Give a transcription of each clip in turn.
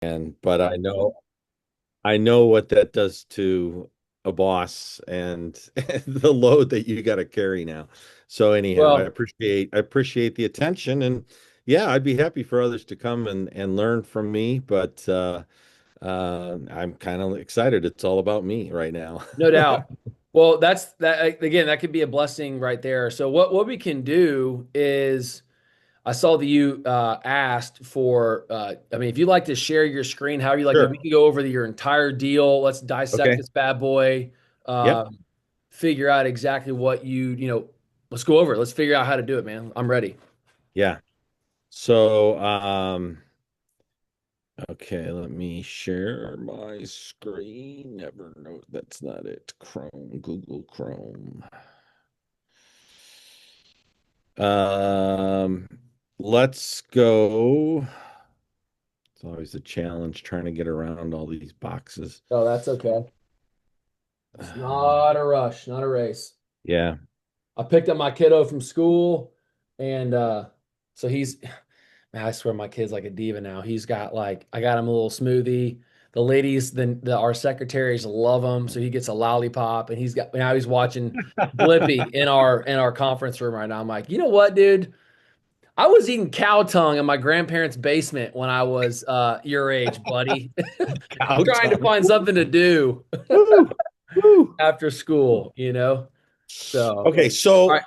but I know what that does to a boss and the load that you got to carry now. So anyhow, I Well, appreciate I appreciate the attention, and yeah, I'd be happy for others to come and learn from me, but I'm kind of excited. It's all about me right now. no doubt. Well, that's that again, that could be a blessing right there. So what we can do is I saw that you asked for I mean, if you'd like to share your screen, however you like, maybe Sure. we could go over your entire deal. Let's dissect Okay. this bad boy. Yep. Figure out exactly what let's go over it. Let's figure out how to do it, man. I'm ready. Yeah. So, okay, let me share my screen. Never know. That's not it. Chrome, Google Chrome. Um, let's go. It's always a challenge trying to get around all these boxes. Oh, that's okay. It's Um, not a rush, not a race. yeah. I picked up my kiddo from school, and so he's, man, I swear my kid's like a diva now. He's got like I got him a little smoothie. The ladies, our secretaries love him, so he gets a lollipop, and he's watching Blippi in our conference room right now. I'm like, you know what, dude? I was eating cow tongue in my grandparents' basement when I was your age, buddy. Cow Trying to tongue. find something to do Woo, woo. after school, you know? So, Okay, all right, so show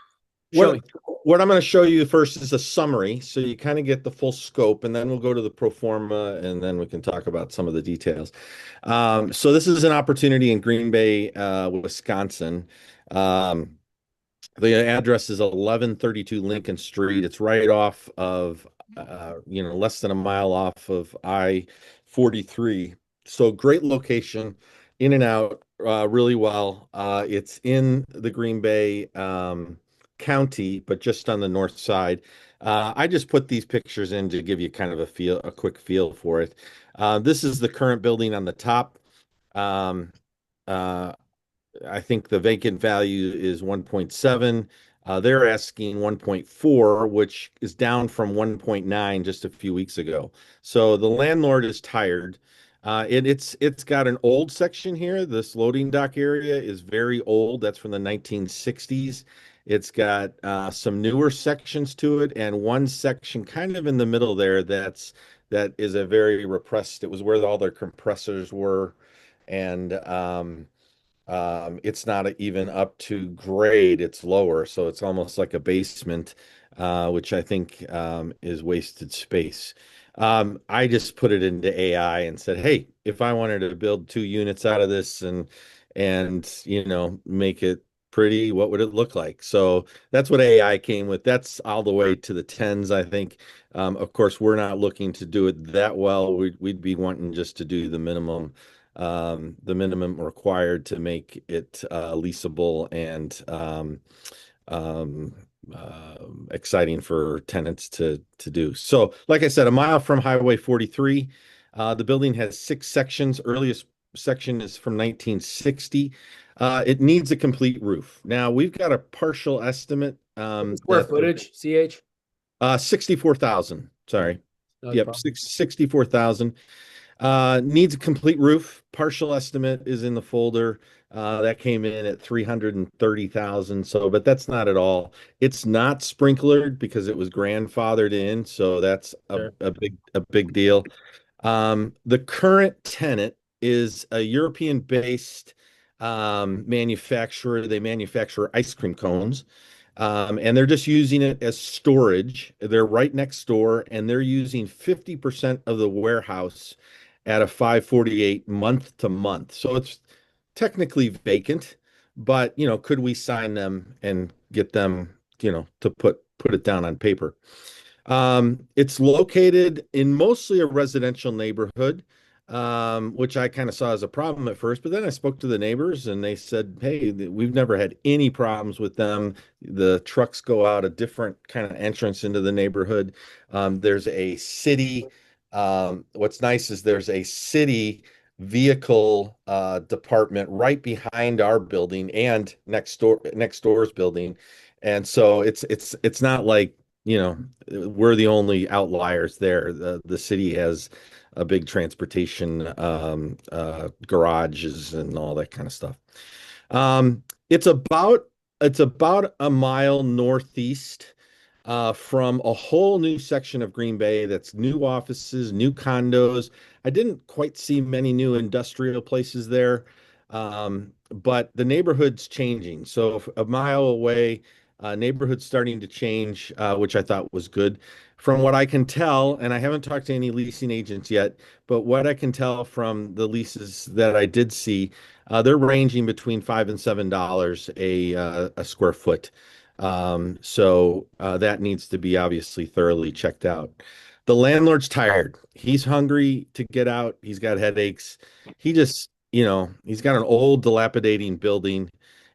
what me. what I'm going to show you first is a summary, so you kind of get the full scope, and then we'll go to the pro forma, and then we can talk about some of the details. So this is an opportunity in Green Bay, Wisconsin. Um, the address is 1132 Lincoln Street. It's right off of, less than a mile off of I-43. So great location, in and out, really well. It's in the Green Bay County, but just on the north side. I just put these pictures in to give you kind of a quick feel for it. This is the current building on the top. Um, uh, I think the vacant value is 1.7. They're asking 1.4, which is down from 1.9 just a few weeks ago. So the landlord is tired. It's got an old section here. This loading dock area is very old. That's from the 1960s. It's got some newer sections to it, and one section kind of in the middle there that is a very repressed. It was where all their compressors were, and it's not even up to grade, it's lower. So it's almost like a basement, which I think is wasted space. I just put it into AI and said, hey, if I wanted to build 2 units out of this and make it pretty, what would it look like? So that's what AI came with. That's all the way to the tens, I think. Of course, we're not looking to do it that well. We'd be wanting just to do the minimum required to make it leasable and um, exciting for tenants to do. So, like I said, a mile from Highway 43. The building has 6 sections. Earliest section is from 1960. It needs a complete roof. Now, we've got a partial estimate What's the square that footage, CH? 64,000. Sorry. No Yep, problem. 64,000. Needs a complete roof. Partial estimate is in the folder. That came in at 330,000. So, but that's not at all. It's not sprinklered because it was grandfathered in. So that's Sure. a big deal. The current tenant is a European-based manufacturer. They manufacture ice cream cones. And they're just using it as storage. They're right next door, and they're using 50% of the warehouse at a 548 month to month. So it's technically vacant, but could we sign them and get them, to put it down on paper? It's located in mostly a residential neighborhood, which I kind of saw as a problem at first, but then I spoke to the neighbors and they said, hey, we've never had any problems with them. The trucks go out a different kind of entrance into the neighborhood. There's a city. What's nice is there's a city vehicle department right behind our building and next door's building. And so it's not like, we're the only outliers there. The city has a big transportation garages and all that kind of stuff. Um, it's about it's about a mile northeast from a whole new section of Green Bay that's new offices, new condos. I didn't quite see many new industrial places there, but the neighborhood's changing. So a mile away, neighborhood's starting to change, which I thought was good. From what I can tell, and I haven't talked to any leasing agents yet, but what I can tell from the leases that I did see, they're ranging between $5 and $7 a square foot. So that needs to be obviously thoroughly checked out. The landlord's tired. He's hungry to get out. He's got headaches. He just, he's got an old dilapidating building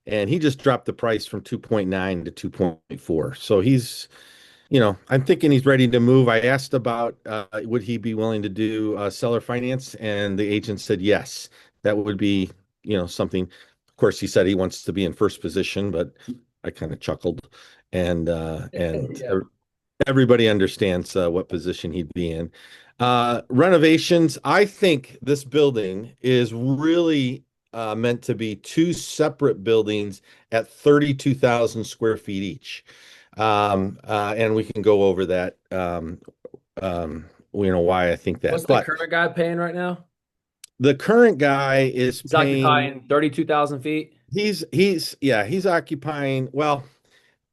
and he just dropped the price from 2.9 to 2.4. So I'm thinking he's ready to move. I asked about would he be willing to do seller finance, and the agent said yes. That would be, something. Of course, he said he wants to be in first position, but I kind of chuckled, and Yeah, everybody understands what position he'd be in. Renovations. I think this building is really meant to be two separate buildings at 32,000 square feet each. And we can go over that, why I think what's that. the But current guy paying right now? the current guy is He's paying, occupying 32,000 feet. yeah, he's occupying, well,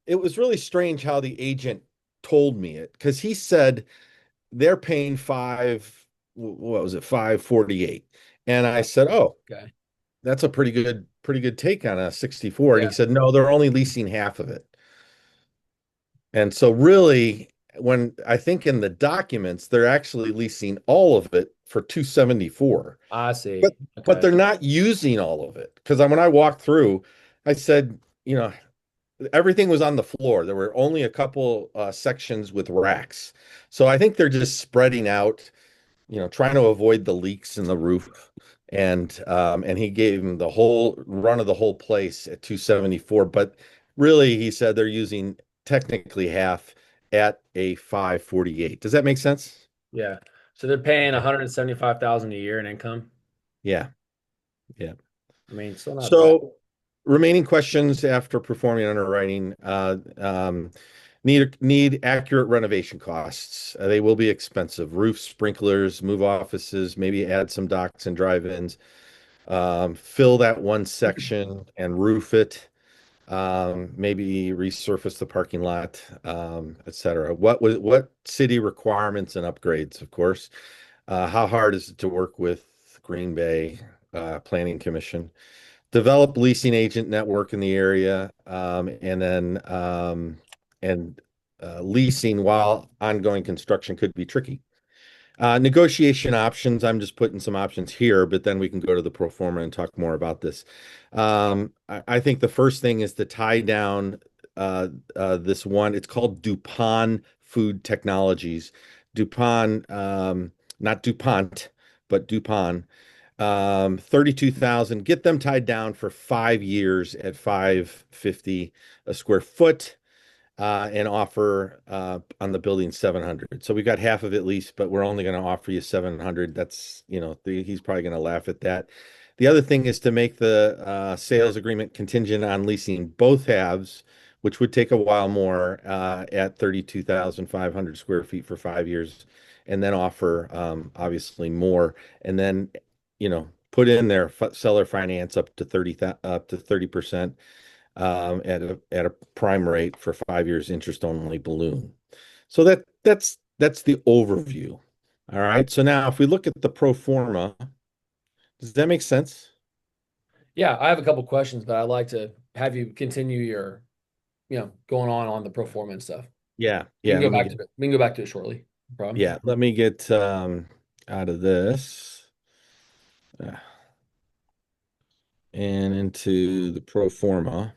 it was really strange how the agent told me it because he said they're paying what was it, 548. And I said, oh, Okay. that's a pretty good take on a 64. And he Yeah, said, no, they're only leasing half of it. And so really, when I think in the documents, they're actually leasing all of it for 274. I But see. but Okay. they're not using all of it. Because when I walked through, I said, everything was on the floor. There were only a couple sections with racks. So I think they're just spreading out, trying to avoid the leaks in the roof. And he gave him the whole run of the whole place at 274. But really, he said they're using technically half at a 548. Does that make sense? Yeah. So they're paying Okay. 175,000 a year in income. Yeah. Yeah. I mean, still not bad. So remaining questions after performing underwriting. Need accurate renovation costs. They will be expensive. Roof sprinklers, move offices, maybe add some docks and drive-ins. Fill that one section and roof it. Maybe resurface the parking lot, etc. What city requirements and upgrades, of course. How hard is it to work with Green Bay Planning Commission? Develop leasing agent network in the area, and then leasing while ongoing construction could be tricky. Negotiation options. I'm just putting some options here, but then we can go to the pro forma and talk more about this. I think the first thing is to tie down this one. It's called DuPont Food Technologies. DuPont, not DuPont, but DuPont. 32,000. Get them tied down for 5 years at 550 a square foot, and offer on the building 700. So we got half of it leased, but we're only going to offer you 700. That's, he's probably going to laugh at that. The other thing is to make the sales agreement contingent on leasing both halves, which would take a while more, at 32,500 square feet for 5 years, and then offer obviously more, and then put in their seller finance up to 30%, at a prime rate for 5 years interest only balloon. So that's the overview. All right. So now if we look at the pro forma, does that make sense? Yeah, I have a couple questions, but I'd like to have you continue your, going on the pro forma and stuff. Yeah. We Yeah. can go back to it. We can go back to it shortly. No problem. Let me get out of this, uh, and into the pro forma.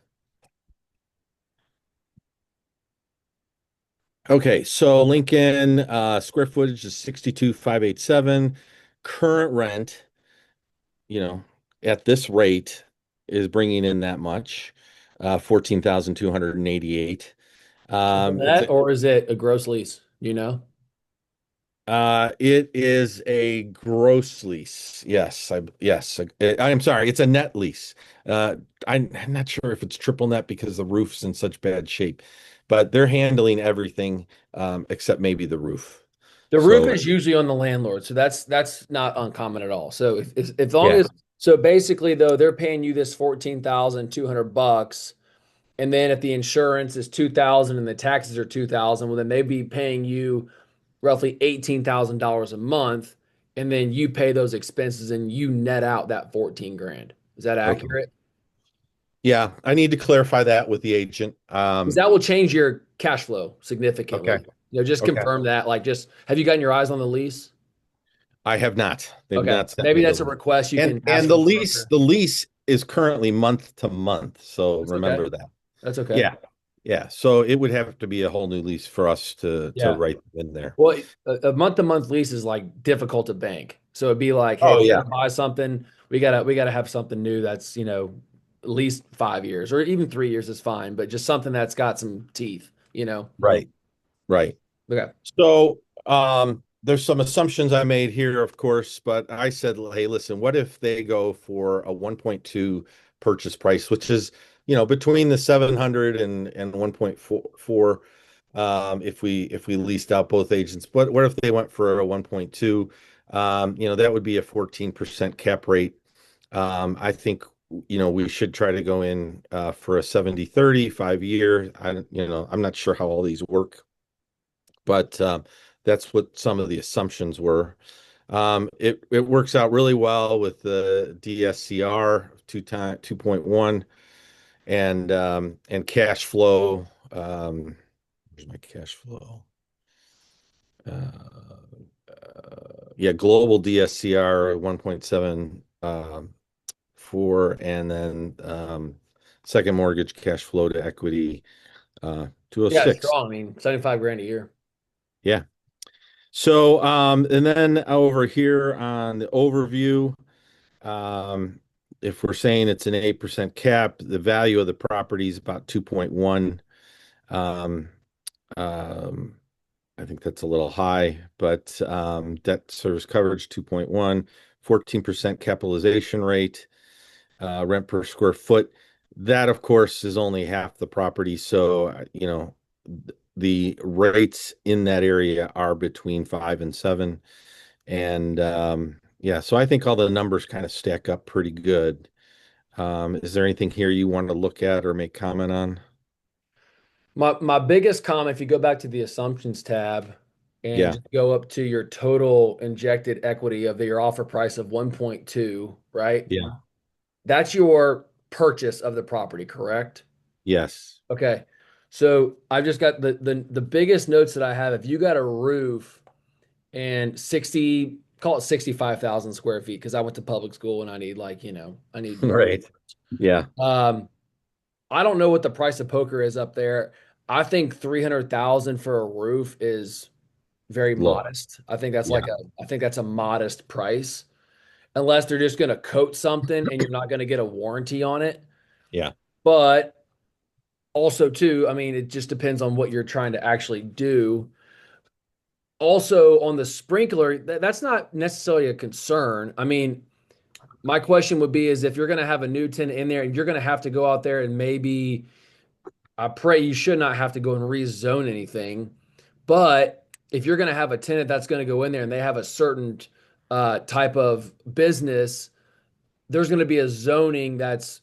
Okay, so Lincoln, square footage is 62,587. Current rent, you know, at this rate is bringing in that much, 14,288. Is it It's net or is it a gross lease? You know? It is a gross lease. I'm sorry, it's a net lease. Uh, I'm not sure if it's triple net because the roof's in such bad shape, but they're handling everything except maybe the roof. The roof So is usually on the landlord, so that's not uncommon at all. So if as long yeah, as so basically though they're paying you this 14,200 bucks, and then if the insurance is 2,000 and the taxes are 2,000, well then they'd be paying you roughly $18,000 a month, and then you pay those expenses and you net out that 14 grand. Is that okay. accurate? Yeah, I need to clarify that with the agent. Because that will change your cash flow significantly. Okay. Just Okay. confirm that. Like, just have you gotten your eyes on the lease? I have not. They've Okay, not sent maybe me the that's a lease. request you And can ask the from the lease, broker. the lease is currently month to month. So That's okay. remember that. That's okay. Yeah. Yeah. So it would have to be a whole new lease for us to Yeah. write in there. Well, a month-to-month lease is like difficult to bank. So it'd be like, hey, Oh if we're yeah. gonna buy something, we gotta have something new that's, at least 5 years or even 3 years is fine, but just something that's got some teeth. Right. Right. Okay. So there's some assumptions I made here, of course, but I said, hey, listen, what if they go for a 1.2 purchase price, which is, between the 700 and 1.44 if we leased out both agents. But what if they went for a 1.2? That would be a 14% cap rate. I think we should try to go in for a 70/30 5 year. I'm not sure how all these work, but that's what some of the assumptions were. It works out really well with the DSCR 2.1 and cash flow. Where's my cash flow? Yeah, global DSCR 1.7 4, and then second mortgage cash flow to equity Yeah, it's 206. strong. I mean, 75 grand a year. Yeah. So, and then over here on the overview, um, if we're saying it's an 8% cap, the value of the property is about 2.1. Um, um, I think that's a little high, but debt service coverage 2.1, 14% capitalization rate, rent per square foot. That, of course, is only half the property. So, the rates in that area are between 5 and 7. And yeah, so I think all the numbers kind of stack up pretty good. Is there anything here you want to look at or make comment on? My biggest comment, if you go back to the assumptions tab and Yeah, just go up to your total injected equity of your offer price of 1.2, right? yeah, That's your purchase of the property, correct? yes. Okay. So I've just got the biggest notes that I have. If you got a roof and 60, call it 65,000 square feet, because I went to public school and I need I need more. Right. Yeah, Um, I don't know what the price of poker is up there. I think 300,000 for a roof is very low. modest. I think that's Yeah, I think that's a modest price, unless they're just going to coat something and you're not going to get a warranty on it. yeah. But also, too, I mean, it just depends on what you're trying to actually do. Also, on the sprinkler, that's not necessarily a concern. I mean, my question would be is if you're going to have a new tenant in there and you're going to have to go out there and maybe I pray you should not have to go and rezone anything. But if you're going to have a tenant that's going to go in there and they have a certain type of business, there's going to be a zoning that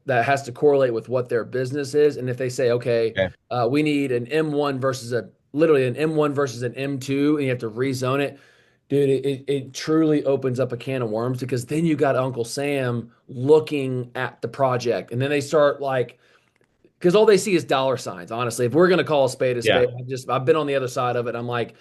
has to correlate with what their business is. And if they say, okay, Okay. we need an M1 versus a literally an M1 versus an M2, and you have to rezone it, dude, it truly opens up a can of worms because then you got Uncle Sam looking at the project, and then they start like because all they see is dollar signs. Honestly, if we're gonna call a Yeah, spade, I've been on the other side of it. I'm like,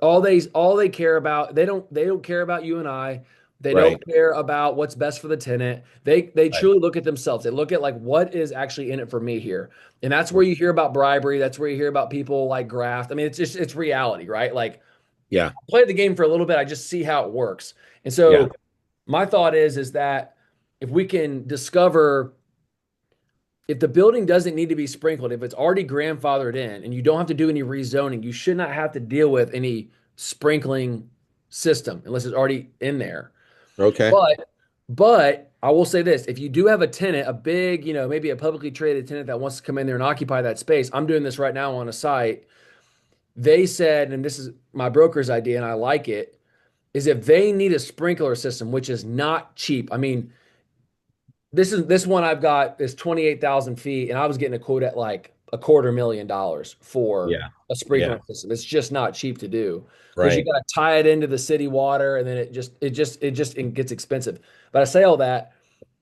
all they care about they don't care about you and I. They don't right, care about what's best for the tenant. They right. truly look at themselves. They look at like what is actually in it for me here, and that's where you hear about bribery. That's where you hear about people like graft. I mean, it's reality, right? Like Yeah, I played the game for a little bit. I just see how it works, and yeah. so my thought is that if we can discover if the building doesn't need to be sprinkled, if it's already grandfathered in and you don't have to do any rezoning, you should not have to deal with any sprinkling system unless it's already in there. Okay. But but I will say this, if you do have a tenant, a big, maybe a publicly traded tenant that wants to come in there and occupy that space, I'm doing this right now on a site. They said, and this is my broker's idea, and I like it, is if they need a sprinkler system, which is not cheap. I mean, this one I've got is 28,000 feet, and I was getting a quote at like $250,000 for Yeah. a Yeah. sprinkler system. It's just not cheap to do because you Right. got to tie it into the city water, and then it gets expensive. But I say all that.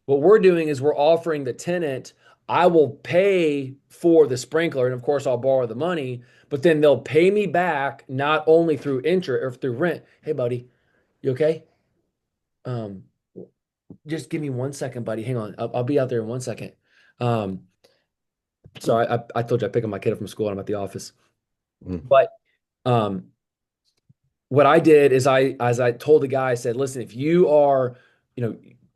What we're doing is we're offering the tenant, I will pay for the sprinkler, and of course I'll borrow the money, but then they'll pay me back not only through interest or through rent. Hey, buddy, you okay? Um, just give me 1 second, buddy. Hang on. I'll be out there in 1 second. Um, so I told you I pick up my kid up from school and I'm at the office. Mm. But um, what I did is as I told the guy, I said, listen, if you are,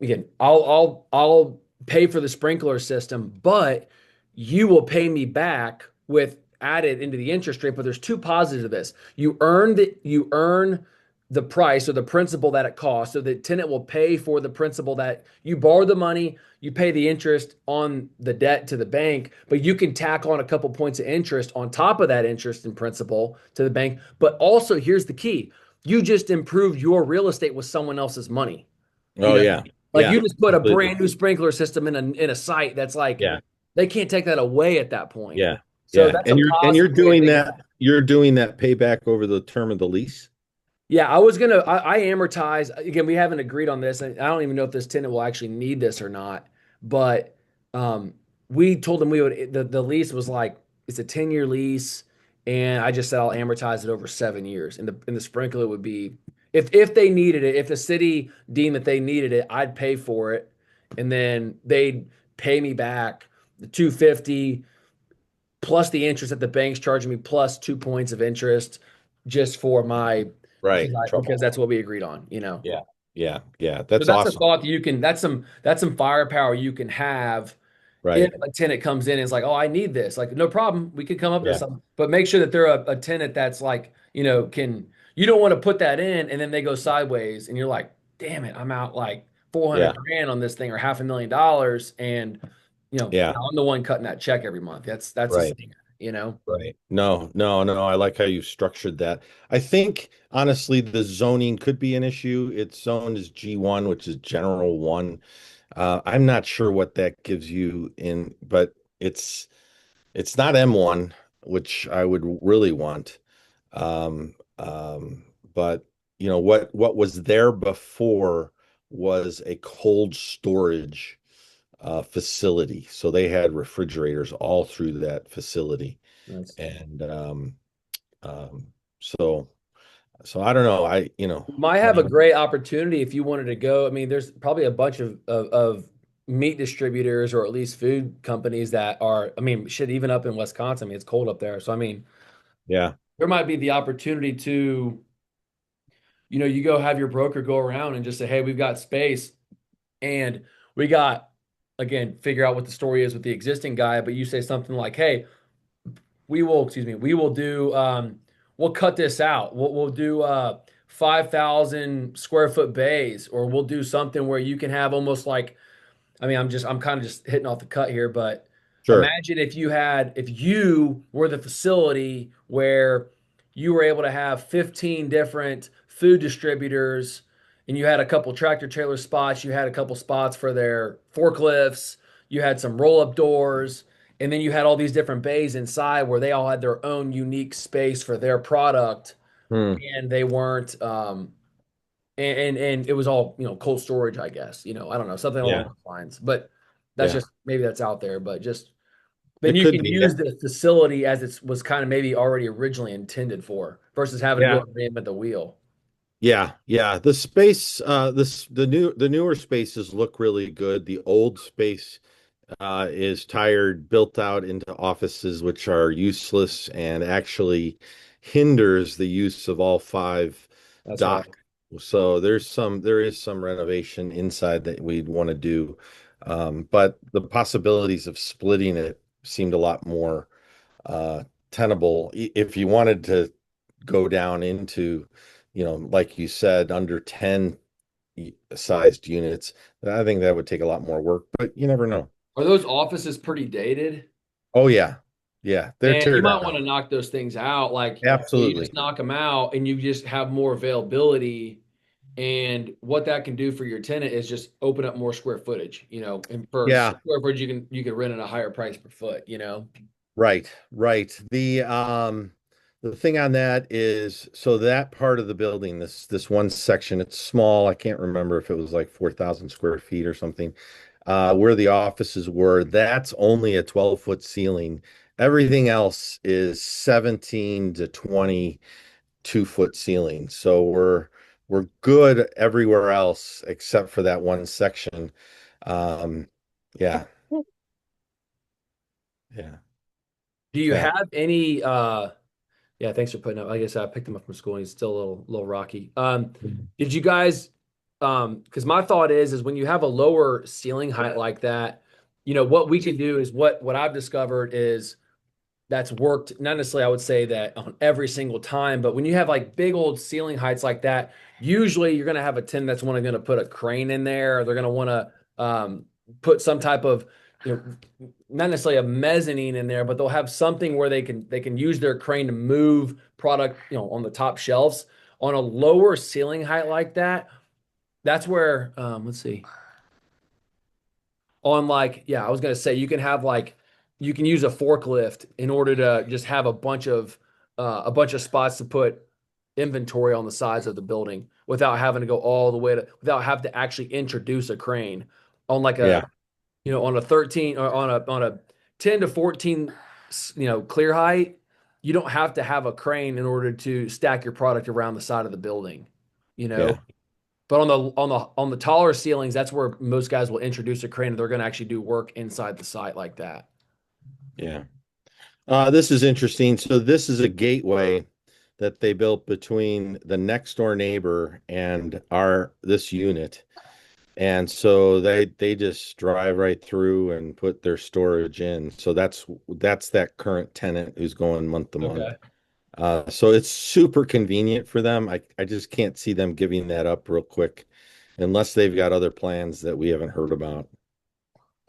again, I'll pay for the sprinkler system, but you will pay me back with added into the interest rate. But there's two positives of this. You earn the price or the principal that it costs. So the tenant will pay for the principal that you borrow the money, you pay the interest on the debt to the bank, but you can tack on a couple points of interest on top of that interest and principal to the bank. But also, here's the key: you just improved your real estate with someone else's money. You Oh know, yeah. like Yeah. you just put a Completely. brand new sprinkler system in a site that's like Yeah. they can't take that away at that point. Yeah. So Yeah. that's a You're positive way of doing thinking. you're doing that payback over the term of the lease? Yeah, I amortize. Again, we haven't agreed on this. I don't even know if this tenant will actually need this or not. But um, we told them we would, the lease was like, it's a 10-year lease. And I just said I'll amortize it over 7 years. And the sprinkler would be, if they needed it, if the city deemed that they needed it, I'd pay for it. And then they'd pay me back the 250 plus the interest that the bank's charging me plus 2 points of interest just for my Right. because Trouble. that's what we agreed on. Yeah. Yeah. Yeah. So That's that's a awesome. thought that you can that's some firepower you can have if Right. a tenant comes in and is like, oh, I need this. Like, no problem. We could come up with Yeah. something. But make sure that they're a tenant that's like, can you don't want to put that in and then they go sideways and you're like, damn it, I'm out like 400 Yeah. grand on this thing or $500,000 and Yeah. I'm the one cutting that check every month. That's a Right. stinger. Right. No, no, no. I like how you structured that. I think honestly, the zoning could be an issue. It's zoned as G1, which is general one. I'm not sure what that gives you in, but it's not M1, which I would really want. Um, um, but what was there before was a cold storage facility. So they had refrigerators all through that facility. That's And um, so so I don't know. might have a great opportunity if you wanted to go. I mean, there's probably a bunch of meat distributors or at least food companies that are, I mean, shit, even up in Wisconsin. I mean, it's cold up there. So, I mean, Yeah, there might be the opportunity to, you go have your broker go around and just say, hey, we've got space and we got, again, figure out what the story is with the existing guy. But you say something like, hey, we will do we'll cut this out. We'll do 5,000 square foot bays, or we'll do something where you can have almost like, I mean, I'm kind of just hitting off the cut here, but sure. imagine if you were the facility where you were able to have 15 different food distributors and you had a couple tractor trailer spots, you had a couple spots for their forklifts, you had some roll up doors, and then you had all these different bays inside where they all had their own unique space for their product Hmm. and they weren't and it was all cold storage, I guess, I don't know, something along Yeah, those lines, but that's yeah. just maybe that's out there, but just then It you could can be. use the facility as it was kind of maybe already originally intended for versus having to go Yeah. and reinvent the wheel. Yeah, yeah. The space, the newer spaces look really good. The old space is tired, built out into offices, which are useless and actually hinders the use of all five That's right. dock. So there is some renovation inside that we'd want to do. But the possibilities of splitting it seemed a lot more tenable. If you wanted to go down into, like you said, under 10 sized units. I think that would take a lot more work, but you never know. Are those offices pretty dated? Oh yeah. Yeah, they're Man, tear you might want down. to knock those things out. Like you just Absolutely. knock them out and you just have more availability. And what that can do for your tenant is just open up more square footage, and for Yeah. square footage you can rent at a higher price per foot. Right, right. The thing on that is, so that part of the building, this one section, it's small. I can't remember if it was like 4,000 square feet or something. Where the offices were, that's only a 12-foot ceiling. Everything else is 17 to 22-foot ceiling. So we're good everywhere else except for that one section. Um, yeah, yeah, Do you yeah. have any yeah, thanks for putting up. I guess I picked him up from school and he's still a little rocky. Did you guys because my thought is when you have a lower ceiling height like that, what we can do is what I've discovered is that's worked not necessarily I would say that on every single time, but when you have like big old ceiling heights like that, usually you're going to have a tenant that's going to put a crane in there, or they're going to want to put some type of not necessarily a mezzanine in there, but they'll have something where they can use their crane to move product on the top shelves. On a lower ceiling height like that, that's where let's see, on like yeah, I was gonna say you can have like you can use a forklift in order to just have a bunch of spots to put inventory on the sides of the building without having to go all the way to without having to actually introduce a crane on like a Yeah, on a 13 or on a 10 to 14 clear height. You don't have to have a crane in order to stack your product around the side of the building, you know yeah, but on the taller ceilings, that's where most guys will introduce a crane and they're going to actually do work inside the site like that. yeah. This is interesting. So this is a gateway that they built between the next door neighbor and our this unit. And so they just drive right through and put their storage in. So that's that current tenant who's going month to month. Okay. So it's super convenient for them. I just can't see them giving that up real quick unless they've got other plans that we haven't heard about.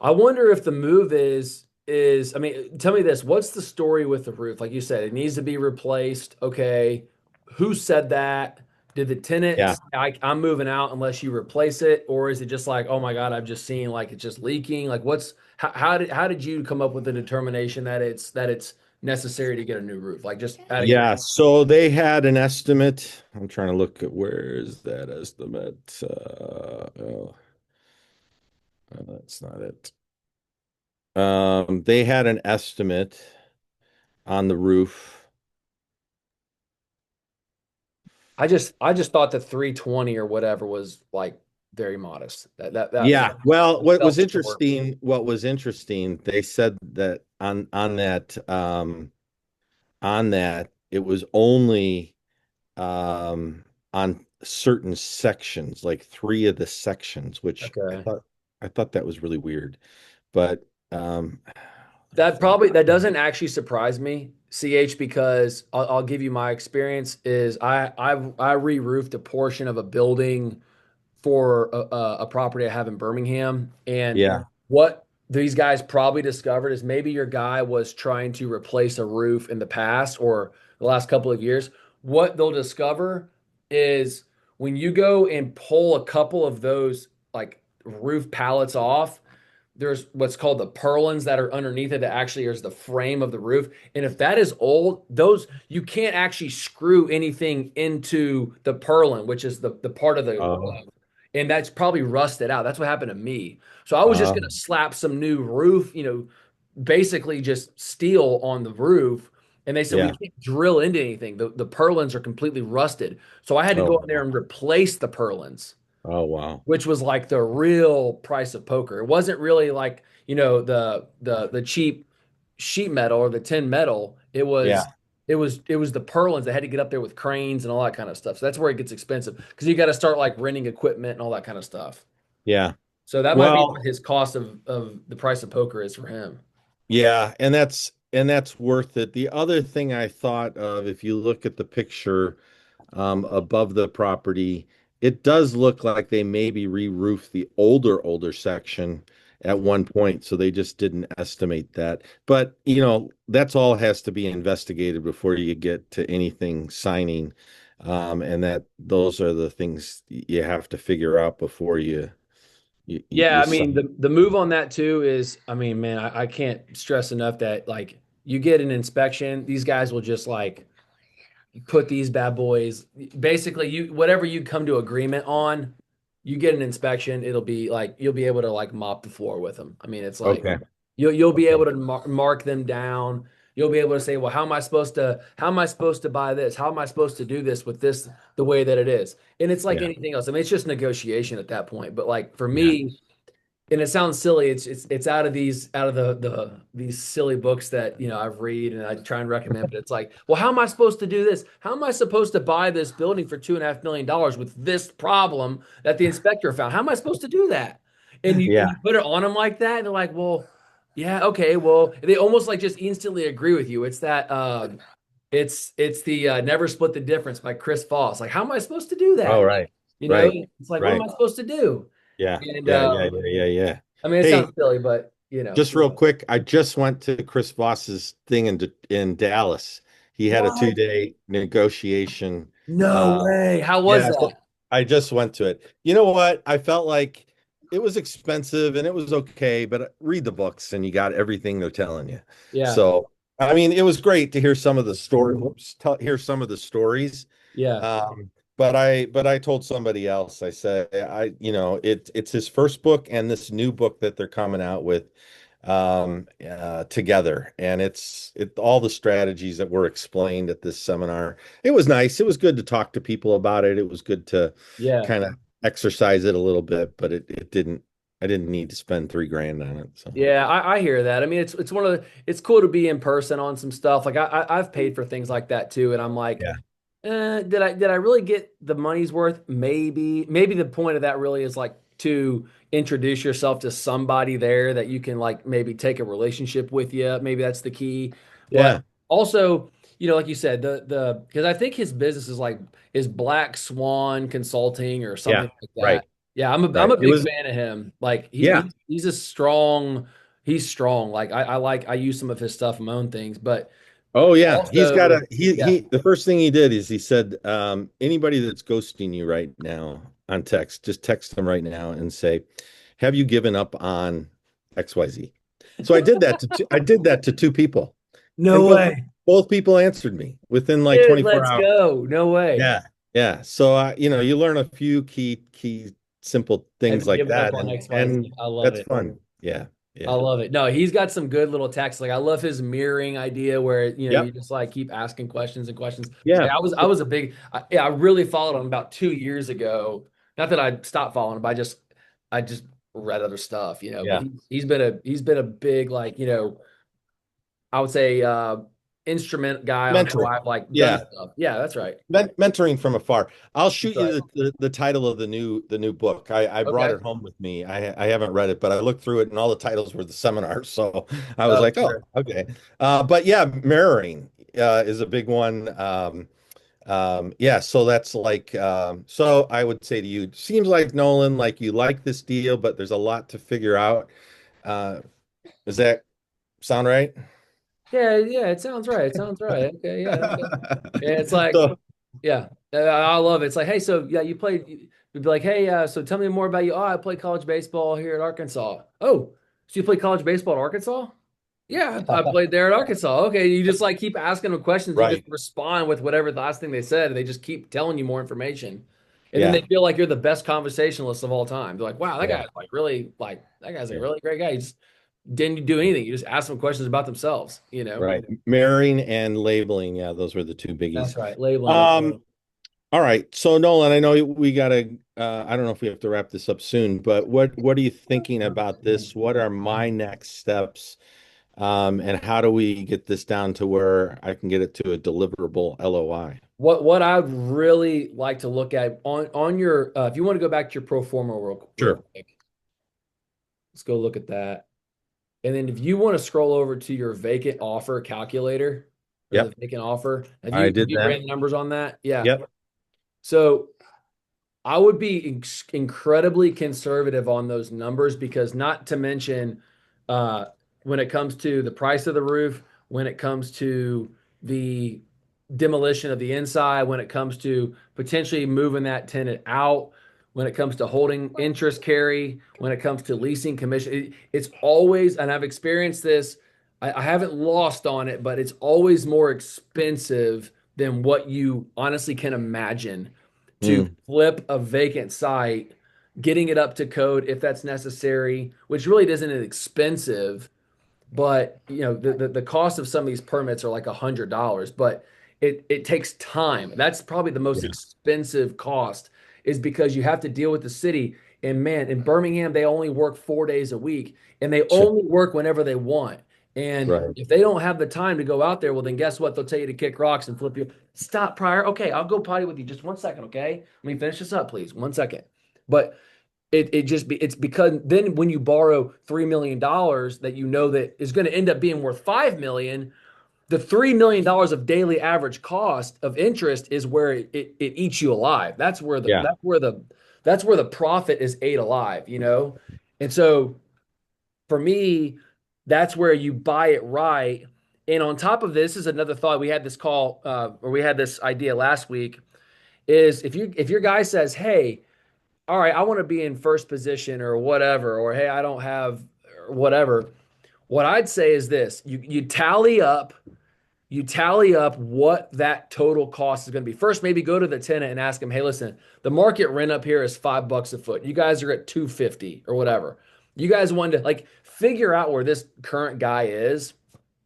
I wonder if the move is I mean, tell me this, what's the story with the roof? Like you said, it needs to be replaced. Okay. Who said that? Did the Yeah. tenants I'm moving out unless you replace it? Or is it just like, oh my God, I've just seen like it's just leaking? Like how did you come up with the determination that it's necessary to get a new roof? Like just out of Yeah, so they had an estimate. I'm trying to look at where is that estimate? Oh, that's not it. They had an estimate on the roof. I just thought the 320 or whatever was like very modest. That Yeah, well, what felt was short. interesting, they said that on that it was only on certain sections, like three of the sections, which I Okay. thought I thought that was really weird. But let me think. That doesn't actually surprise me, CH, because I'll give you my experience is I re-roofed a portion of a building for a property I have in Birmingham. And Yeah, what these guys probably discovered is maybe your guy was trying to replace a roof in the past or the last couple of years. What they'll discover is when you go and pull a couple of those like roof pallets off, there's what's called the purlins that are underneath it that actually is the frame of the roof. And if that is old, those you can't actually screw anything into the purlin, which is the part of the uh, and that's probably rusted out. That's what happened to me. So I was just uh, gonna slap some new roof, basically just steel on the roof. And they said we yeah. can't drill into anything. The purlins are completely rusted. So I had to Oh go in there wow. and replace the purlins, Oh wow. which was like the real price of poker. It wasn't really like, the cheap sheet metal or the tin metal. It Yeah, was it was the purlins that had to get up there with cranes and all that kind of stuff. So that's where it gets expensive because you got to start like renting equipment and all that kind of stuff. yeah. So that might be Well, what his cost of the price of poker is for him. yeah, and and that's worth it. The other thing I thought of, if you look at the picture above the property, it does look like they maybe re-roofed the older section at one point, so they just didn't estimate that. But that's all has to be investigated before you get to anything signing, and that those are the things you have to figure out before Yeah, you I mean sign. the move on that too is, I mean, man, I can't stress enough that like you get an inspection, these guys will just like put these bad boys basically you whatever you come to agreement on, you get an inspection, it'll be like you'll be able to like mop the floor with them. I mean, it's like Okay. you'll be able Okay. to mark them down. You'll be able to say, well, how am I supposed to buy this? How am I supposed to do this with this the way that it is? And it's like Yeah. anything else. I mean, it's just negotiation at that point. But like for Yeah. me, and it sounds silly. It's out of the these silly books that I've read and I try and recommend. But it's like, well, how am I supposed to do this? How am I supposed to buy this building for $2.5 million with this problem that the inspector found? How am I supposed to do that? And Yeah. you put it on them like that, and they're like, well, yeah, okay, well, they almost like just instantly agree with you. It's that it's the Never Split the Difference by Chris Voss. Like, how am I supposed to do Oh, that? right. You know, Right. it's like, what am Right. I supposed to do? Yeah. And Yeah. Yeah. Yeah. Yeah. Yeah. I mean, it Hey, sounds silly, but just real quick, I just went to Chris Voss's thing in Dallas. He had a what? 2-day negotiation. No Uh, way. How was yeah, that? so I just went to it. You know what? I felt like it was expensive and it was okay, but read the books and you got everything they're telling you. Yeah, So, I mean, it was great to hear some of the stories, hear some of the stories. yeah, But I told somebody else, I said, it's his first book and this new book that they're coming out with together. And it all the strategies that were explained at this seminar. It was nice. It was good to talk to people about it. It was good to yeah, kind of exercise it a little bit, but it didn't, I didn't need to spend 3 grand on it. So yeah. I hear that. I mean, it's one of it's cool to be in person on some stuff. Like I've paid for things like that too, and I'm like, yeah, did I really get the money's worth? Maybe the point of that really is like to introduce yourself to somebody there that you can like maybe take a relationship with you. Maybe that's the key. But yeah, also, like you said, the because I think his business is Black Swan Consulting or yeah, something like right, that. Yeah, I'm right. a It big was, fan of him. Like yeah. he's a strong, he's strong. Like I use some of his stuff in my own things, but Oh yeah, he's got also, a yeah. the first thing he did is he said, anybody that's ghosting you right now on text, just text them right now and say, have you given up on XYZ? So I did that to two people, and No way. both people answered me within like Dude, 24 let's hours. go. No way. Yeah. Yeah. So you learn a few key simple Have things you like given up that, on and XYZ? I love that's it. fun. Yeah. I Yeah. love it. No, he's got some good little texts. Like I love his mirroring idea where you Yep. just like keep asking questions and questions. Yeah. Like I was a big yeah, I really followed him about 2 years ago. Not that I stopped following him, but I just read other stuff, but Yeah. he's been a big like, I would say instrument guy on how Mentoring. I've like done Yeah. stuff. Yeah, that's right. Mentoring from afar. I'll That's shoot right. you the title of the new book. I brought Okay. it home with me. I haven't read it, but I looked through it and all the titles were the seminars. So I was Oh, like, oh, sure. okay. But yeah, mirroring is a big one. Yeah, so that's like so I would say to you, seems like Nolan, like you like this deal, but there's a lot to figure out. Uh, does that sound right? Yeah, yeah, it sounds right. It sounds right. Okay, yeah, okay. Yeah, it's like, So yeah, I love it. It's like, hey, so yeah, you'd be like, hey, so tell me more about you. Oh, I played college baseball here at Arkansas. Oh, so you played college baseball at Arkansas? Yeah, I played there at Arkansas. Okay, you just like keep asking them questions. You just right. respond with whatever the last thing they said, and they just keep telling you more information. And then they Yeah. feel like you're the best conversationalist of all time. They're like, wow, that Yeah. guy's like really like that guy's a Yeah. really great guy. He just didn't do anything. You just ask them questions about themselves. Right. Mirroring and labeling. Yeah, those were the two biggies. That's right. Labeling is Um, all right. So Nolan, I know we gotta I don't know if we have to wrap this up soon, but what are you thinking about this? What are my next steps? And how do we get this down to where I can get it to a deliverable LOI? what I'd really like to look at on your if you want to go back to your pro forma real Sure. quick. Let's go look at that. And then if you want to scroll over to your vacant offer calculator or the Yep. vacant offer, I have did you that. ran the numbers on that? Yeah. Yep. So I would be incredibly conservative on those numbers because not to mention uh, when it comes to the price of the roof, when it comes to the demolition of the inside, when it comes to potentially moving that tenant out, when it comes to holding interest carry, when it comes to leasing commission, it's always, and I've experienced this, I haven't lost on it, but it's always more expensive than what you honestly can imagine to Mm, flip a vacant site, getting it up to code if that's necessary, which really isn't expensive, but the cost of some of these permits are like $100, but it takes time. That's probably the most yeah. expensive cost is because you have to deal with the city. And man, in Birmingham, they only work 4 days a week and they Sure. only work whenever they want. And Right. if they don't have the time to go out there, well, then guess what? They'll tell you to kick rocks and flip you. Stop, Prior. Okay, I'll go potty with you. Just 1 second, okay? Let me finish this up, please. 1 second. But it's because then when you borrow $3 million that you know that is going to end up being worth 5 million, the $3 million of daily average cost of interest is where it eats you alive. Yeah. That's where the profit is ate alive, you know? And so for me, that's where you buy it right. And on top of this is another thought. We had this call or we had this idea last week is if your guy says, hey, all right, I want to be in first position or whatever, or hey, I don't have or whatever. What I'd say is this: you tally up what that total cost is going to be. First, maybe go to the tenant and ask him, hey, listen, the market rent up here is $5 a foot. You guys are at 250 or whatever. You guys want to like figure out where this current guy is.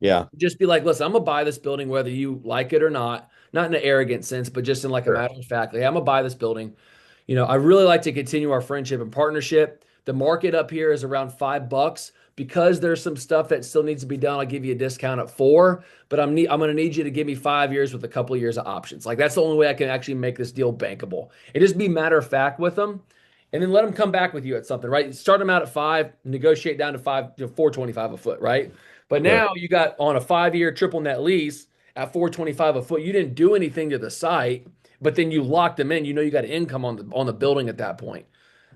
Yeah. Just be like, listen, I'm gonna buy this building whether you like it or not in an arrogant sense, but just in like a Sure. matter of fact. Like, I'm gonna buy this building. I really like to continue our friendship and partnership. The market up here is around $5 because there's some stuff that still needs to be done. I'll give you a discount at 4, but I'm going to need you to give me 5 years with a couple of years of options. Like that's the only way I can actually make this deal bankable. And just be matter of fact with them, and then let them come back with you at something. Right? Start them out at 5, negotiate down to 425 a foot. Right? But Sure. now you got on a 5-year triple net lease at 425 a foot. You didn't do anything to the site, but then you lock them in. You got income on the building at that point.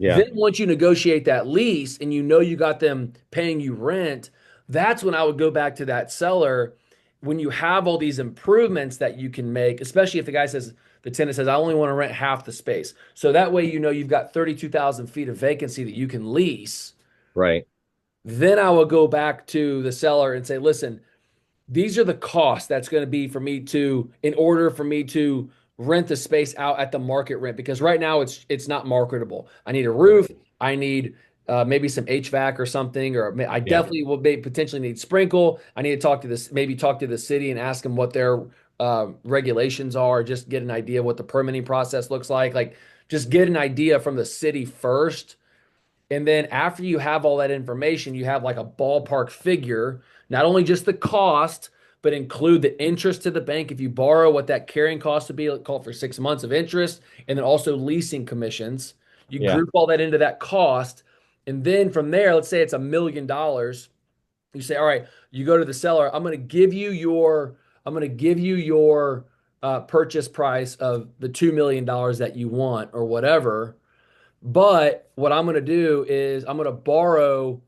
Yeah. Then once you negotiate that lease and you got them paying you rent, that's when I would go back to that seller. When you have all these improvements that you can make, especially if the tenant says, I only want to rent half the space. So that way, you've got 32,000 feet of vacancy that you can lease. Right. Then I will go back to the seller and say, listen, these are the costs that's going to be for me to in order for me to rent the space out at the market rent because right now it's not marketable. I need a roof. I need maybe some HVAC or something, or I Yeah. definitely will potentially need sprinkle. I need to talk to the city and ask them what their regulations are. Just get an idea what the permitting process looks like. Like just get an idea from the city first, and then after you have all that information, you have like a ballpark figure, not only just the cost, but include the interest to the bank if you borrow, what that carrying cost would be, call for 6 months of interest, and then also leasing commissions. You Yeah. group all that into that cost. And then from there, let's say it's $1 million. You say, all right, you go to the seller, I'm going to give you your purchase price of the $2 million that you want or whatever. But what I'm going to do is I'm going to borrow,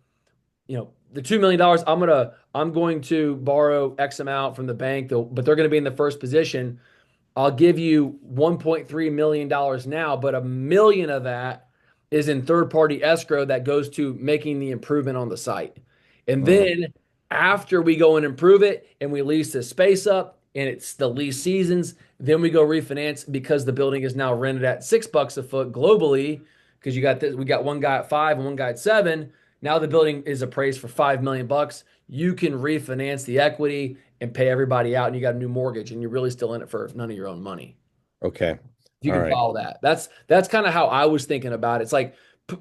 the $2 million. I'm going to borrow X amount from the bank, though, but they're going to be in the first position. I'll give you $1.3 million now, but 1 million of that is in third party escrow that goes to making the improvement on the site. And Mm, then after we go and improve it and we lease the space up and it's the lease seasons, then we go refinance because the building is now rented at $6 a foot globally because we got one guy at 5 and one guy at 7. Now the building is appraised for 5 million bucks. You can refinance the equity and pay everybody out, and you got a new mortgage, and you're really still in it for none of your own money. okay. If you All can right. follow that, that's kind of how I was thinking about it. It's like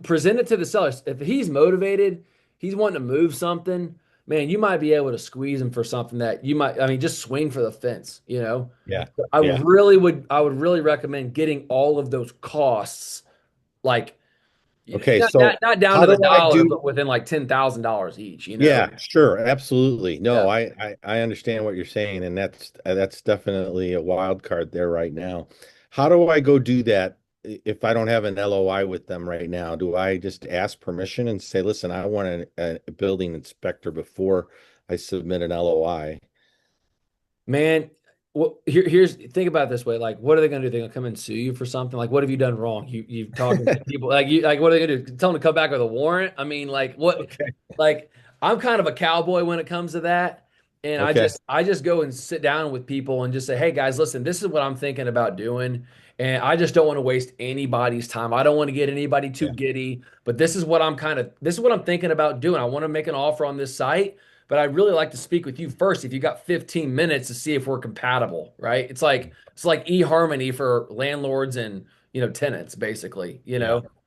present it to the seller. If he's motivated, he's wanting to move something. Man, you might be able to squeeze him for something that you might. I mean, just swing for the fence. Yeah. But I would really recommend getting all of those costs like Okay, not, so not down how to the do I dollar, do? but within like $10,000 each, you know? Yeah, sure, absolutely. Yeah. No, I understand what you're saying, and that's definitely a wild card there right now. How do I go do that if I don't have an LOI with them right now? Do I just ask permission and say, listen, I want a building inspector before I submit an LOI? Man, well, here's think about it this way. Like, what are they gonna do? They're gonna come and sue you for something? Like, what have you done wrong? You've talking to people like what are they gonna do? Tell them to come back with a warrant? I mean, like what Okay. like I'm kind of a cowboy when it comes to that. And Okay. I just go and sit down with people and just say, hey guys, listen, this is what I'm thinking about doing. And I just don't want to waste anybody's time. I don't want to get anybody too Yeah. giddy, but this is what I'm thinking about doing. I want to make an offer on this site, but I'd really like to speak with you first if you got 15 minutes to see if we're compatible, right? It's like eHarmony for landlords and tenants, basically, Yeah.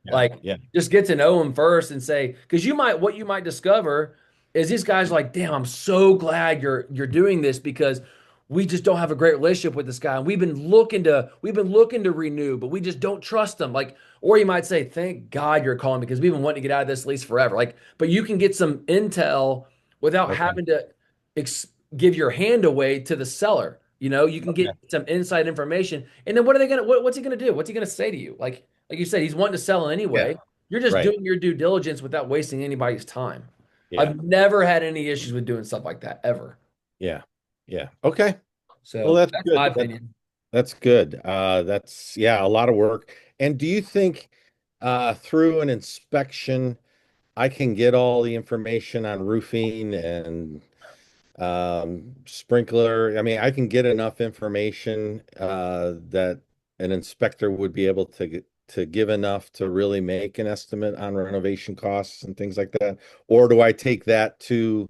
Yeah. like Yeah. just get to know them first and say, because what you might discover is these guys are like, damn, I'm so glad you're doing this because we just don't have a great relationship with this guy. And we've been looking to renew, but we just don't trust them. Like, or you might say, thank God you're calling because we've been wanting to get out of this lease forever. Like, but you can get some intel without Okay. having to ex- give your hand away to the seller. You can Okay. get some inside information, and then what's he gonna do? What's he gonna say to you? Like you said, he's wanting to sell Yeah. anyway. You're just Right. doing your due diligence without wasting anybody's time. Yeah. I've never had any issues with doing stuff like that ever. Yeah. Yeah. Okay. Well, So that's that's my good. opinion. That's good. That's yeah, a lot of work. And do you think through an inspection I can get all the information on roofing and sprinkler? I mean, I can get enough information that an inspector would be able to give enough to really make an estimate on renovation costs and things like that? Or do I take that to,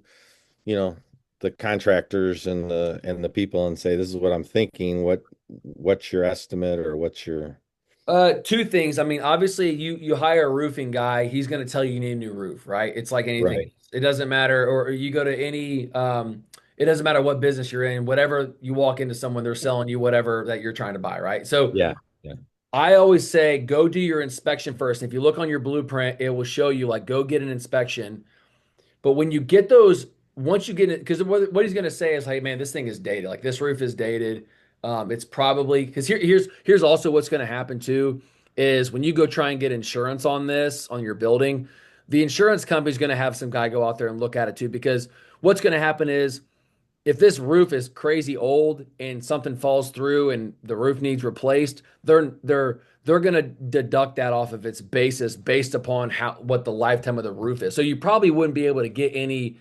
you know, the contractors and the people and say, this is what I'm thinking. What's your estimate or what's your Two things. I mean, obviously, you hire a roofing guy, he's going to tell you need a new roof, right? It's like anything right? else. It doesn't matter, or you go to any, it doesn't matter what business you're in, whatever you walk into someone, they're selling you whatever that you're trying to buy, right? So Yeah. Yeah. I always say go do your inspection first. If you look on your blueprint, it will show you like go get an inspection. But when you get those, once you get it, because what he's going to say is, hey, man, this thing is dated. Like this roof is dated. It's probably because here's also what's going to happen too is when you go try and get insurance on this on your building, the insurance company's going to have some guy go out there and look at it too. Because what's going to happen is if this roof is crazy old and something falls through and the roof needs replaced, they're going to deduct that off of its basis based upon what the lifetime of the roof is. So you probably wouldn't be able to get any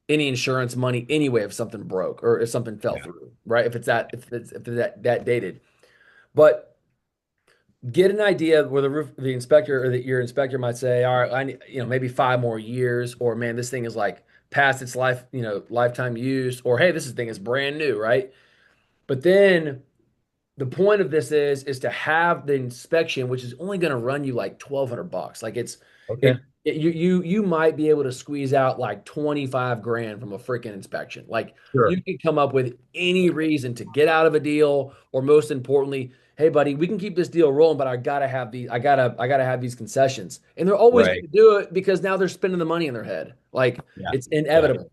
insurance money anyway if something broke or if something fell Yeah. through, right? If it's that dated. But get an idea where the inspector or your inspector might say, all right, I need, maybe 5 more years, or man, this thing is like past its lifetime use, or hey, this thing is brand new, right? But then the point of this is to have the inspection, which is only going to run you like $1,200. Like Okay. you might be able to squeeze out like 25 grand from a freaking inspection. Like Sure. you can come up with any reason to get out of a deal, or most importantly, hey buddy, we can keep this deal rolling, but I gotta have these concessions. And they're always going Right. to do it because now they're spending the money in their head. Like Yeah. it's Yeah. inevitable.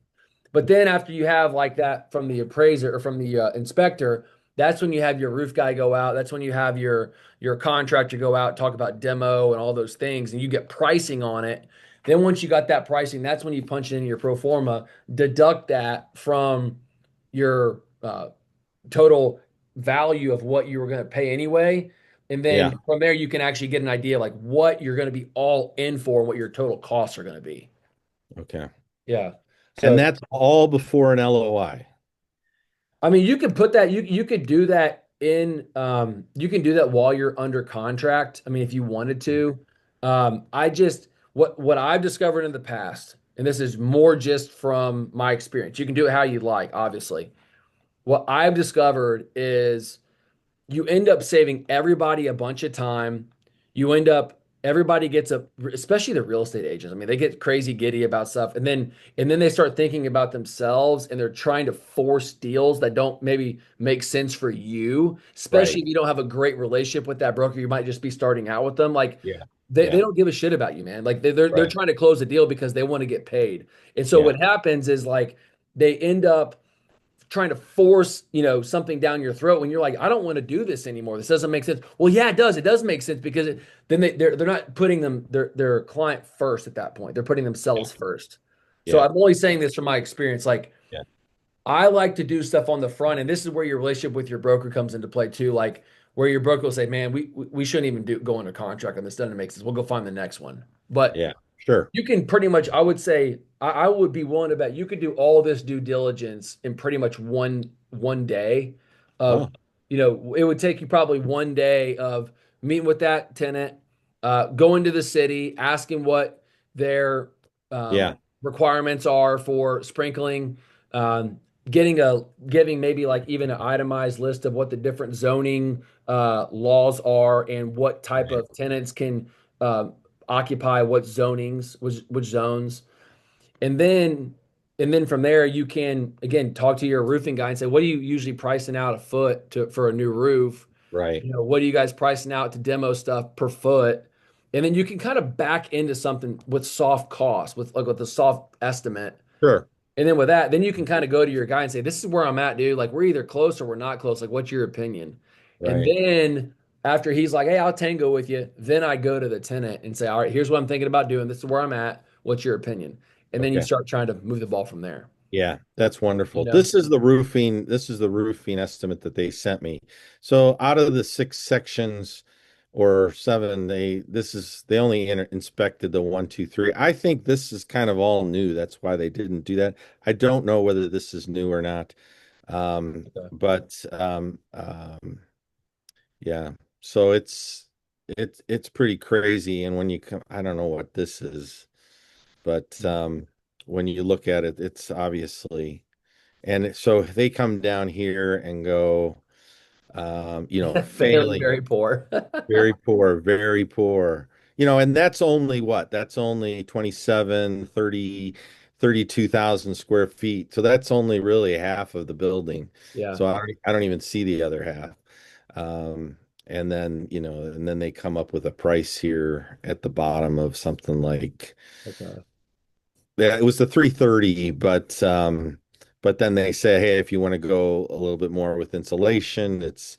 But then after you have like that from the appraiser or from the inspector, that's when you have your roof guy go out. That's when you have your contractor go out, talk about demo and all those things, and you get pricing on it. Then once you got that pricing, that's when you punch it in your pro forma, deduct that from your total value of what you were going to pay anyway. And Yeah. then from there, you can actually get an idea like what you're going to be all in for and what your total costs are going to be. Okay. Yeah. And So that's all before an LOI. I mean, you could put that you could do that you can do that while you're under contract. I mean, if you wanted to. I just what I've discovered in the past, and this is more just from my experience. You can do it how you like, obviously. What I've discovered is you end up saving everybody a bunch of time. You end up everybody gets especially the real estate agents. I mean, they get crazy giddy about stuff, and then they start thinking about themselves, and they're trying to force deals that don't maybe make sense for you, especially Right. if you don't have a great relationship with that broker. You might just be starting out with them. Like Yeah. they Yeah. don't give a shit about you, man. Like they're Right. trying to close a deal because they want to get paid. And so Yeah. what happens is like they end up trying to force, something down your throat when you're like, I don't want to do this anymore. This doesn't make sense. Well, yeah, it does. It does make sense because then they're not putting their client first at that point. They're putting themselves first. So Yeah. I'm only saying this from my experience. Like Yeah. I like to do stuff on the front, and this is where your relationship with your broker comes into play too. Like where your broker will say, "Man, we shouldn't even go into contract on this. Doesn't make sense. We'll go find the next one." But Yeah. Sure. you can pretty much, I would say, I would be willing to bet you could do all this due diligence in pretty much one day. Of, Oh, it would take you probably one day of meeting with that tenant, going to the city, asking what their yeah. requirements are for sprinkling, giving maybe like even an itemized list of what the different zoning laws are and what type Right. of tenants can occupy what zonings, which zones, and then from there you can again talk to your roofing guy and say, what are you usually pricing out a foot for a new roof? Right. What are you guys pricing out to demo stuff per foot? And then you can kind of back into something with soft cost, with the soft estimate. Sure. And then with that, then you can kind of go to your guy and say, this is where I'm at, dude. Like, we're either close or we're not close. Like, what's your opinion? And Right. then after he's like, hey, I'll tango with you, then I go to the tenant and say, all right, here's what I'm thinking about doing. This is where I'm at. What's your opinion? And then you Okay. start trying to move the ball from there. Yeah, that's You wonderful. know? This is the roofing estimate that they sent me. So out of the six sections or seven, they only inspected the one, two, three. I think this is kind of all new. That's why they didn't do that. I don't know whether this is new or not. Okay. But yeah. So it's pretty crazy. And when you come, I don't know what this is, but when you look at it, it's obviously, and so they come down here and go, Very, failing, very poor. very poor, very poor. And that's only what? That's only 27, 30, 32,000 square feet. So that's only really half of the building. Yeah. So I don't even see the other half. And then they come up with a price here at the bottom of something like, Okay. yeah, it was the 330, but then they say, hey, if you want to go a little bit more with insulation, it's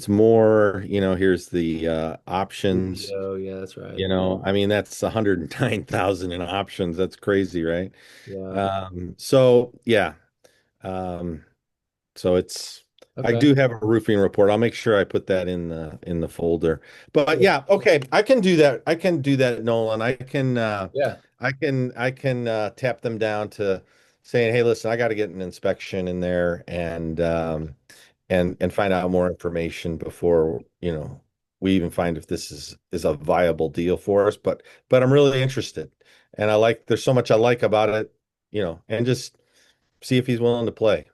more, here's the options. Oh, yeah, that's right. I mean, that's 109,000 in options. That's crazy, right? Yeah. So yeah. Um, so I Okay. do have a roofing report. I'll make sure I put that in the folder. But Cool. yeah, okay, I can do that. I can do that, Nolan. Yeah. I can tap them down to saying, "Hey, listen, I got to get an inspection in there and find out more information before, we even find if this is a viable deal for us." But I'm really interested. And there's so much I like about it, and just see if he's willing to play.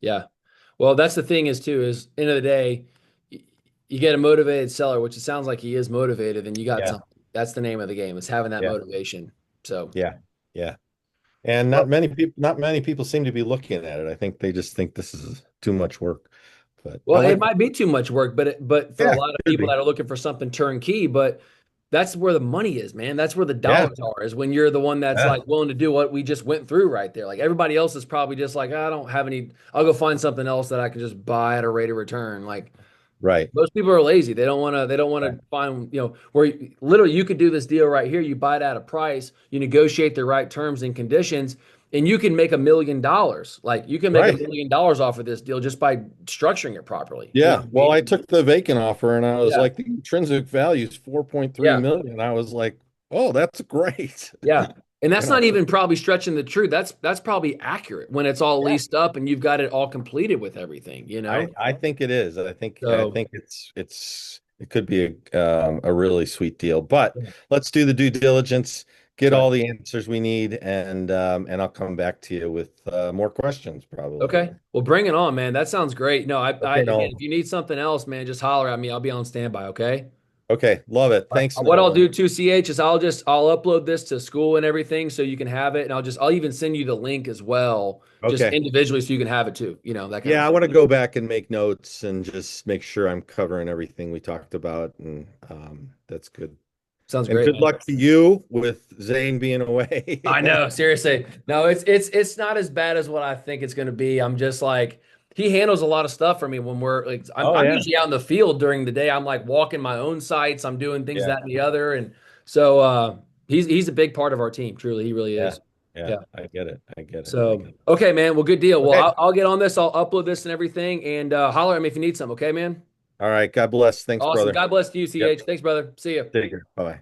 Yeah. Well, that's the thing is too, is end of the day, you get a motivated seller, which it sounds like he is motivated, and you got Yeah. something. That's the name of the game, is having that Yeah. motivation. So, Yeah. Yeah. And well, not many people seem to be looking at it. I think they just think this is too much work. But I it like, might be too much work, but for a yeah, lot of could people be. that are looking for something turnkey, but that's where the money is, man. That's where the Yeah. dollars are, is when you're the one that's Yeah. like willing to do what we just went through right there. Like everybody else is probably just like, I don't have any, I'll go find something else that I can just buy at a rate of return. Like, Right. most people are lazy. They don't want to. They don't want Right. to find, where literally you could do this deal right here. You buy it at a price. You negotiate the right terms and conditions, and you can make $1 million. Like you can make a Right. million dollars off of this deal just by structuring it properly. You know Yeah. what I Well, mean? I took the vacant offer and I was Yeah, like, the intrinsic value is 4.3 yeah, million. I was like, oh, that's great. yeah. And You that's know, not even probably stretching the truth. That's probably accurate when it's all yeah. leased up and you've got it all completed with everything. You know. I think it is. I So think it could be a really sweet deal. But let's do the due diligence, get okay, all the answers we need, and I'll come back to you with more questions probably. okay. Well, bring it on, man. That sounds great. No, I Okay, again, Nolan. if you need something else, man, just holler at me. I'll be on standby. Okay. Okay, love it. Thanks, What I'll Nolan. do too, CH, is I'll upload this to school and everything so you can have it, and I'll even send you the link as well, just Okay. individually so you can have it too. That kind of Yeah, I thing. want to go back and make notes and just make sure I'm covering everything we talked about, and that's good. Sounds And great, good man. luck to you with Zane being I away. know, seriously. No, it's not as bad as what I think it's going to be. I'm just like he handles a lot of stuff for me when we're like Oh I'm yeah. usually out in the field during the day. I'm like walking my own sites. I'm doing things Yeah. that and the other, and so he's a big part of our team. Truly, he really Yeah. is. Yeah. Yeah. I get it. I get it. I So get it. okay, man. Well, good deal. Well, Okay. I'll get on this. I'll upload this and everything, and holler at me if you need some. Okay, man. All right. God bless. Thanks, Awesome. brother. God bless you, Yep. CH. Thanks, brother. See you. Take care. Bye.